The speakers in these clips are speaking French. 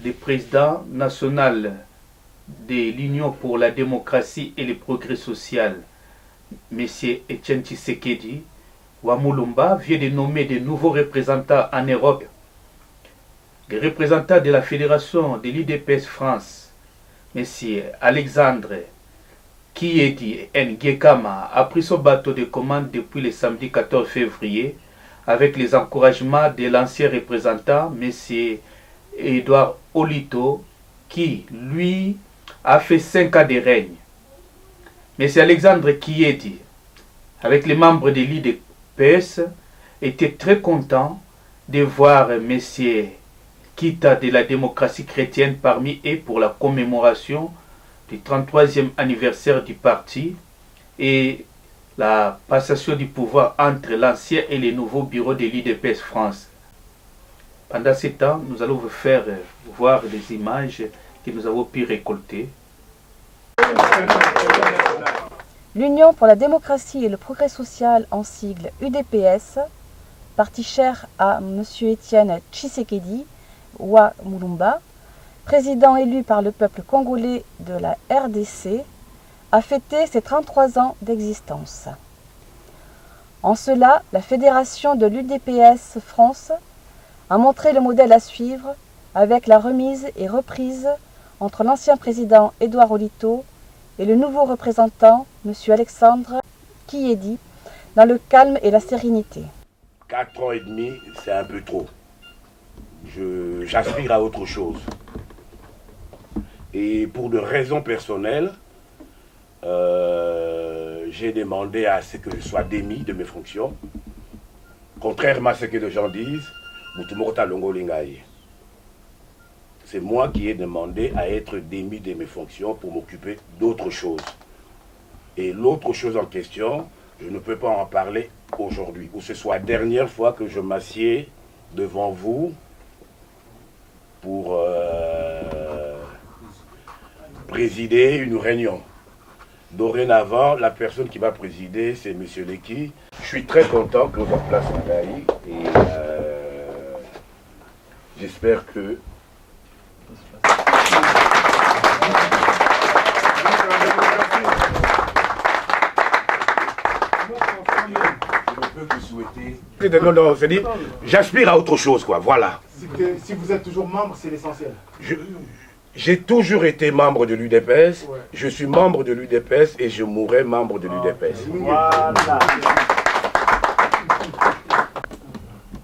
du président national de l'Union pour la démocratie et le progrès social, M. Etienne Tshisekedi Wamulumba, vient de nommer de nouveaux représentants en Europe. Le représentant de la Fédération de l'UDPS France, M. Alexandre Kiedi Ngekama, a pris son bateau de commande depuis le samedi 14 février avec les encouragements de l'ancien représentant, M. Edouard Olito, qui, lui, a fait 5 ans de règne. M. Alexandre Kiedi, avec les membres de l'UDPS, était très content de voir M. Kita de la démocratie chrétienne parmi eux pour la commémoration du 33e anniversaire du parti et la passation du pouvoir entre l'ancien et le nouveau bureau de l'UDPS France. Pendant ce temps, nous allons vous faire voir les images que nous avons pu récolter. L'Union pour la démocratie et le progrès social, en sigle UDPS, parti cher à M. Etienne Tshisekedi Wamulumba, président élu par le peuple congolais de la RDC, a fêté ses 33 ans d'existence. En cela, la fédération de l'UDPS France a montré le modèle à suivre avec la remise et reprise entre l'ancien président Edouard Olito et le nouveau représentant, M. Alexandre Kiedi, dans le calme et la sérénité. 4 ans et demi, c'est un peu trop. J'aspire à autre chose. Et pour de raisons personnelles, j'ai demandé à ce que je sois démis de mes fonctions. Contrairement à ce que les gens disent, c'est moi qui ai demandé à être démis de mes fonctions pour m'occuper d'autre chose. Et l'autre chose en question, je ne peux pas en parler aujourd'hui, ou ce soit la dernière fois que je m'assieds devant vous pour présider une réunion. Dorénavant, la personne qui va présider, c'est M. Leki. Je suis très content que vous en place Magaï et j'espère que non, c'est-à-dire, j'aspire à autre chose, quoi, voilà. Si vous êtes toujours membre, c'est l'essentiel. J'ai toujours été membre de l'UDPS, ouais. Je suis membre de l'UDPS et je mourrai membre de l'UDPS. Voilà.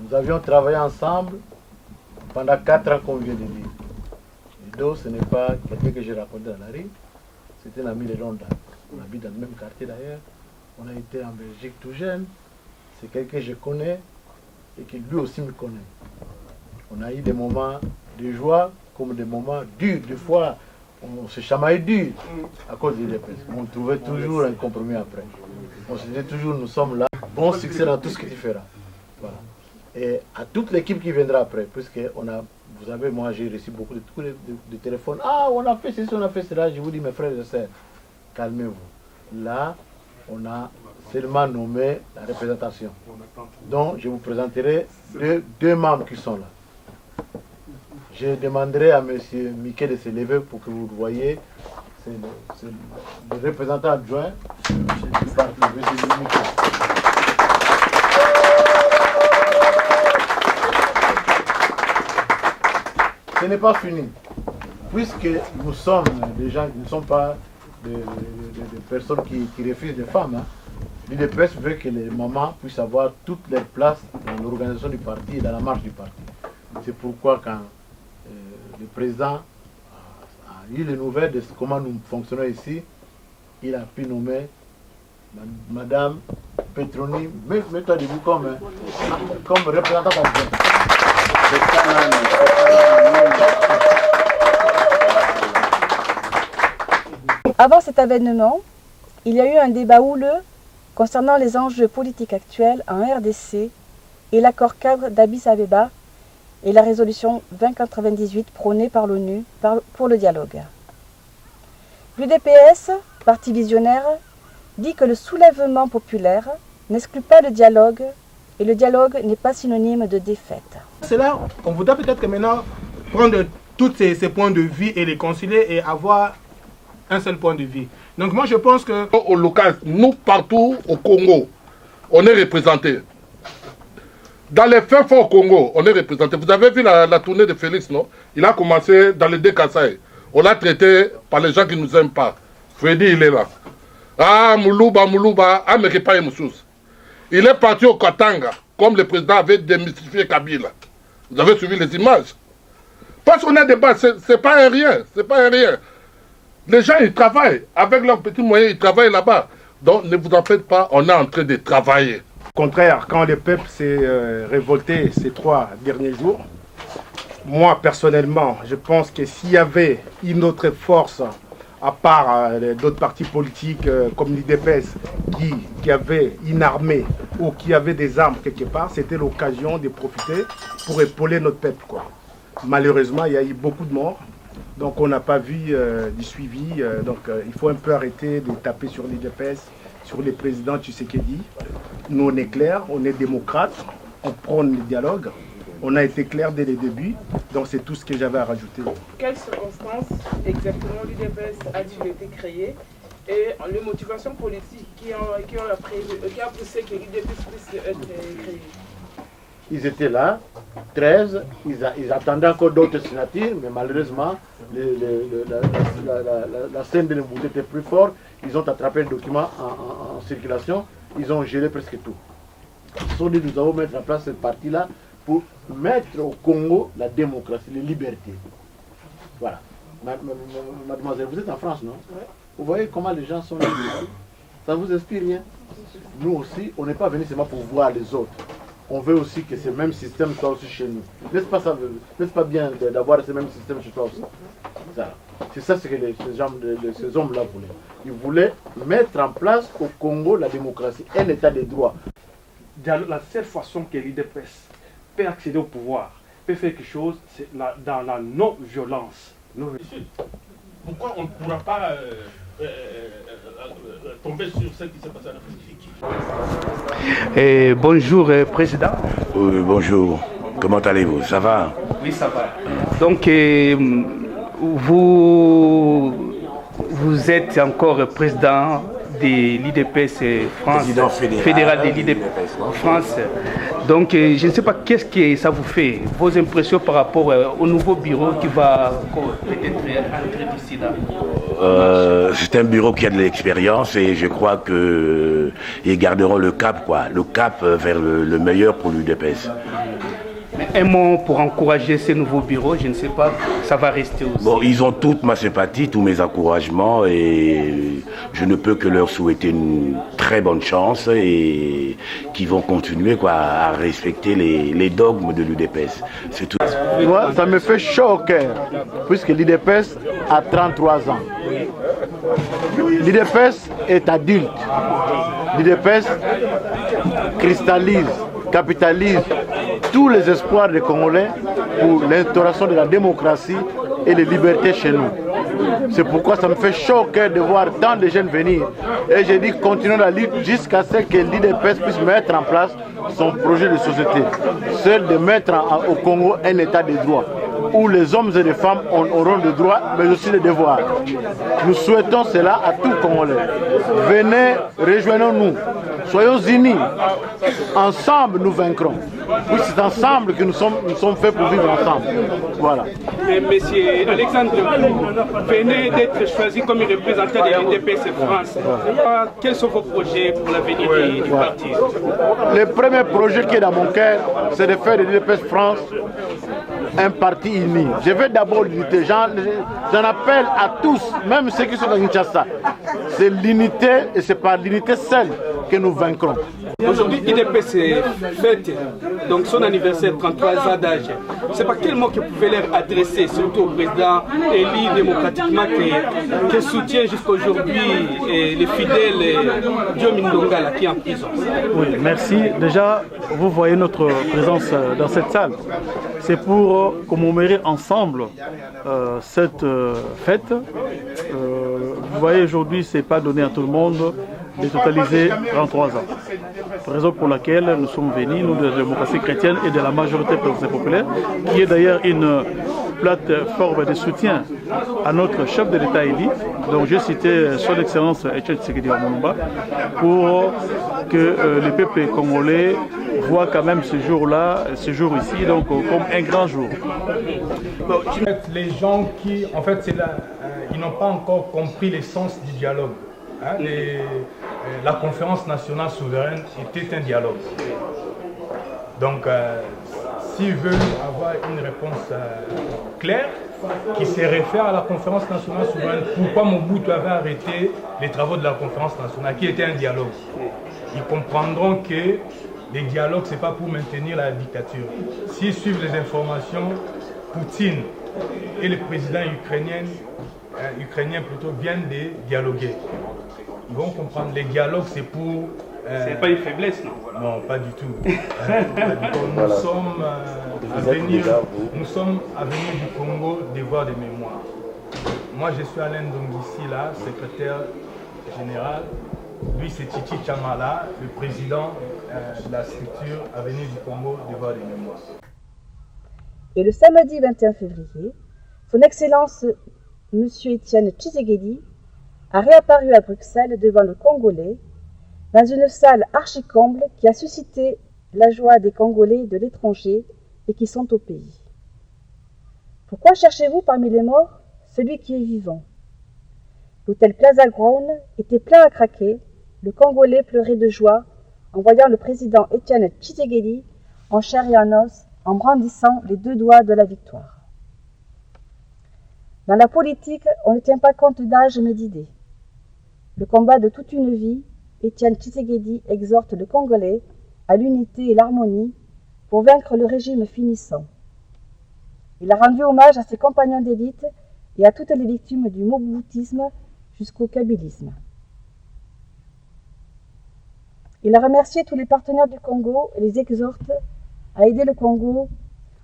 Nous avions travaillé ensemble pendant 4 ans, comme je viens de dire. Edo, ce n'est pas quelqu'un que j'ai rencontré dans la rue, c'était un ami de Londres. On habite dans le même quartier d'ailleurs. On a été en Belgique tout jeune. C'est quelqu'un que je connais et qui lui aussi me connaît. On a eu des moments de joie comme des moments durs. Des fois, on se chamaillait dur à cause des dépenses. On trouvait toujours un compromis après. On se disait toujours, nous sommes là. Bon succès dans tout ce que tu feras. Voilà. Et à toute l'équipe qui viendra après, puisque on a, vous savez, moi j'ai reçu beaucoup de téléphones. Ah, on a fait ceci, on a fait cela. Je vous dis, mes frères et sœurs, calmez-vous. Là, on a seulement nommé la représentation. Donc, je vous présenterai deux membres qui sont là. Je demanderai à M. Mickey de se lever pour que vous le voyez. C'est le représentant adjoint du parti, M. Mickey. Ce n'est pas fini. Puisque nous sommes des gens qui ne sont pas des personnes qui refusent des femmes, hein. L'UDPS veut que les mamans puissent avoir toutes leurs places dans l'organisation du parti et dans la marche du parti. C'est pourquoi quand le président a eu les nouvelles de comment nous fonctionnons ici, il a pu nommer Madame Petroni, mets-toi debout comme représentante adjointe. Avant cet événement, il y a eu un débat houleux concernant les enjeux politiques actuels en RDC et l'accord cadre d'Addis Abeba et la résolution 2098 prônée par l'ONU pour le dialogue. L'UDPS, parti visionnaire, dit que le soulèvement populaire n'exclut pas le dialogue et le dialogue n'est pas synonyme de défaite. C'est là qu'on voudrait peut-être que maintenant prendre tous ces points de vue et les concilier et avoir un seul point de vue. Donc moi je pense que... Au local, nous partout au Congo, on est représentés. Dans les fins fonds au Congo, on est représentés. Vous avez vu la tournée de Félix, non? Il a commencé dans le Kassai. On l'a traité par les gens qui ne nous aiment pas. Freddy, il est là. Ah, Moulouba, ah, mais pas Moussous. Il est parti au Katanga, comme le président avait démystifié Kabila. Vous avez suivi les images. Parce qu'on a des bases, c'est pas un rien, c'est pas un rien. Les gens, ils travaillent. Avec leurs petits moyens, ils travaillent là-bas. Donc, ne vous en faites pas, on est en train de travailler. Au contraire, quand le peuple s'est révolté ces 3 derniers jours, moi, personnellement, je pense que s'il y avait une autre force, à part d'autres partis politiques comme l'IDPS, qui avait une armée ou qui avait des armes quelque part, c'était l'occasion de profiter pour épauler notre peuple, quoi. Malheureusement, il y a eu beaucoup de morts, donc on n'a pas vu du suivi. Donc il faut un peu arrêter de taper sur l'IDPS, sur les présidents Tshisekedi. Nous, on est clair, on est démocrate, on prône le dialogue. On a été clair dès le début, donc c'est tout ce que j'avais à rajouter. Quelles circonstances exactement l'UDPS a-t-il été créé et les motivations politiques qui a poussé que l'UDPS puisse être créé? Ils étaient là, 13, ils attendaient encore d'autres signatures, mais malheureusement, la scène de l'embouteille était plus forte. Ils ont attrapé le document en circulation, ils ont gelé presque tout. Ils ont dit nous allons mettre en place cette partie-là pour mettre au Congo la démocratie, les libertés. Voilà. Mademoiselle, vous êtes en France, non? Ouais. Vous voyez comment les gens sont libres. Ça vous inspire rien? Nous aussi, on n'est pas venus seulement pour voir les autres. On veut aussi que ce même système soit aussi chez nous. N'est-ce pas, n'est-ce pas bien d'avoir ce même système chez toi aussi? C'est ça ce que ces hommes-là voulaient. Ils voulaient mettre en place au Congo la démocratie, un état de droit. La seule façon que l'IDPS peut accéder au pouvoir, peut faire quelque chose, c'est dans la non-violence. Pourquoi on ne pourra pas tomber sur ce qui s'est passé en Afrique? Bonjour, Président. Oui, bonjour. Comment allez-vous? Ça va? Oui, ça va. Donc, vous êtes encore président de l'IDPS France, fédéral de l'IDPS France. Donc, je ne sais pas qu'est-ce que ça vous fait, vos impressions par rapport au nouveau bureau qui va peut-être entrer d'ici là. C'est un bureau qui a de l'expérience et je crois qu'ils garderont le cap, le cap vers le meilleur pour l'UDPS. Un mot pour encourager ces nouveaux bureaux, je ne sais pas, ça va rester aussi. Bon, ils ont toute ma sympathie, tous mes encouragements et je ne peux que leur souhaiter une très bonne chance et qu'ils vont continuer à respecter les dogmes de l'UDPS. C'est tout. Moi, ça me fait chaud au cœur, puisque l'UDPS a 33 ans. L'UDPS est adulte. L'UDPS cristallise, capitalise tous les espoirs des Congolais pour l'instauration de la démocratie et les libertés chez nous. C'est pourquoi ça me fait chaud au cœur de voir tant de jeunes venir. Et j'ai dit continuons la lutte jusqu'à ce que l'IDPS puisse mettre en place son projet de société. Seul de mettre au Congo un état de droit, où les hommes et les femmes auront des droits, mais aussi des devoirs. Nous souhaitons cela à tout Congolais. Venez, rejoignons-nous. Soyons unis. Ensemble, nous vaincrons. Oui, c'est ensemble que nous sommes faits pour vivre ensemble. Voilà. Monsieur Alexandre, venez d'être choisi comme représentant de l'IDPS France. Quels sont vos projets pour l'avenir du parti? Le premier projet qui est dans mon cœur, c'est de faire de l'IDPS France un parti uni. Je vais d'abord l'unité. J'en appelle à tous, même ceux qui sont dans Kinshasa. C'est l'unité et c'est par l'unité seule que nous vaincrons. Aujourd'hui, l'IDPS fête donc son anniversaire, 33 ans d'âge. C'est pas quel mot que vous pouvez leur adresser, surtout au président élu démocratiquement qui soutient jusqu'à aujourd'hui les fidèles Diomine Ndongala qui est en prison. Oui, merci. Déjà, vous voyez notre présence dans cette salle. C'est pour commémorer ensemble cette fête. Vous voyez, aujourd'hui, ce n'est pas donné à tout le monde de totaliser 33 ans. Raison pour laquelle nous sommes venus, nous de la démocratie chrétienne et de la majorité populaire, qui est d'ailleurs une plateforme de soutien à notre chef de l'État élu. Donc j'ai cité son Excellence Etienne Tshisekedi Wamulumba pour que le peuple congolais voit quand même ce jour-là, ce jour ici, donc comme un grand jour. Les gens qui, en fait, ils n'ont pas encore compris l'essence du dialogue. Hein, la conférence nationale souveraine était un dialogue. Donc, s'ils veulent avoir une réponse claire, qui se réfère à la conférence nationale souveraine, pourquoi Mobutu avait arrêté les travaux de la conférence nationale, qui était un dialogue, ils comprendront que les dialogues, ce n'est pas pour maintenir la dictature. S'ils suivent les informations, Poutine et le président ukrainien viennent de dialoguer. Ils vont comprendre, les dialogues, c'est pour... c'est pas une faiblesse, non? Non, pas du tout. Nous sommes à venir du Congo devoir de mémoire. Moi, je suis Alain Dongissi, là, secrétaire général. Lui, c'est Titi Chamala, le président de la structure Avenir du Congo devoir de mémoire. Et le samedi 21 février, son Excellence M. Etienne Tshisekedi a réapparu à Bruxelles devant le Congolais dans une salle archi-comble qui a suscité la joie des Congolais de l'étranger et qui sont au pays. Pourquoi cherchez-vous parmi les morts celui qui est vivant? L'hôtel Plaza Ground était plein à craquer, le Congolais pleurait de joie en voyant le président Etienne Tshisekedi en chair et en os, en brandissant les deux doigts de la victoire. Dans la politique, on ne tient pas compte d'âge mais d'idées. Le combat de toute une vie, Etienne Tshisekedi exhorte le Congolais à l'unité et l'harmonie pour vaincre le régime finissant. Il a rendu hommage à ses compagnons d'élite et à toutes les victimes du moboutisme jusqu'au kabylisme. Il a remercié tous les partenaires du Congo et les exhorte à aider le Congo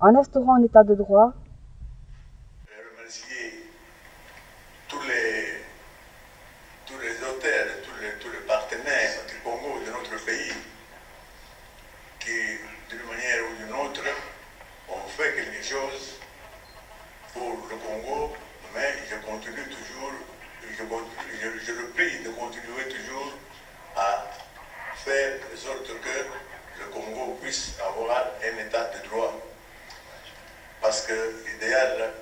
en instaurant un état de droit. Je remercie tous les auteurs, tous les partenaires du Congo, de notre pays, qui, d'une manière ou d'une autre, ont fait quelque chose pour le Congo, mais je continue toujours, je le prie de continuer toujours à faire de sorte que le Congo puisse avoir un état de droit. Parce que l'idéal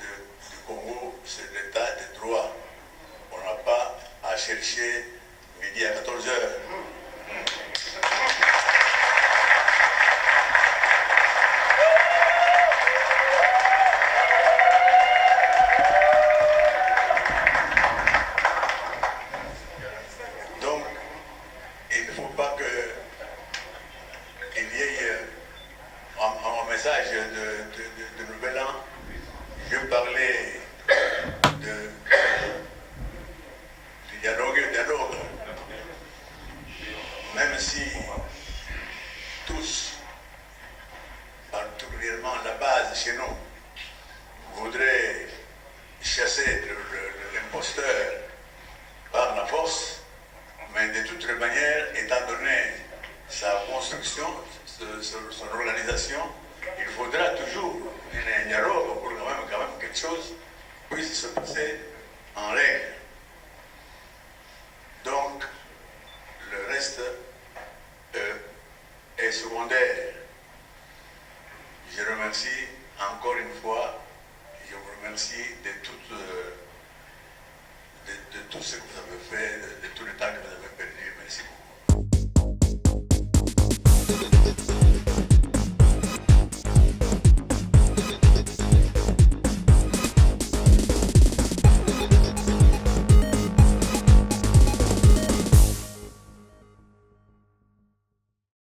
du Congo, c'est l'état de droit. On n'a pas à chercher midi à 14h. Donc, il ne faut pas qu'il y ait un message de nouvel an. Je parlais du dialogue. Même si tous, particulièrement la base chez nous, voudraient chasser l'imposteur par la force, mais de toute manière, étant donné sa construction, son organisation, il faudra toujours un dialogue pour quand même quelque chose puisse se passer en règle. Donc, le reste est secondaire. Je remercie encore une fois, je vous remercie de tout ce que vous avez fait, de tout le temps que vous avez perdu. Merci beaucoup.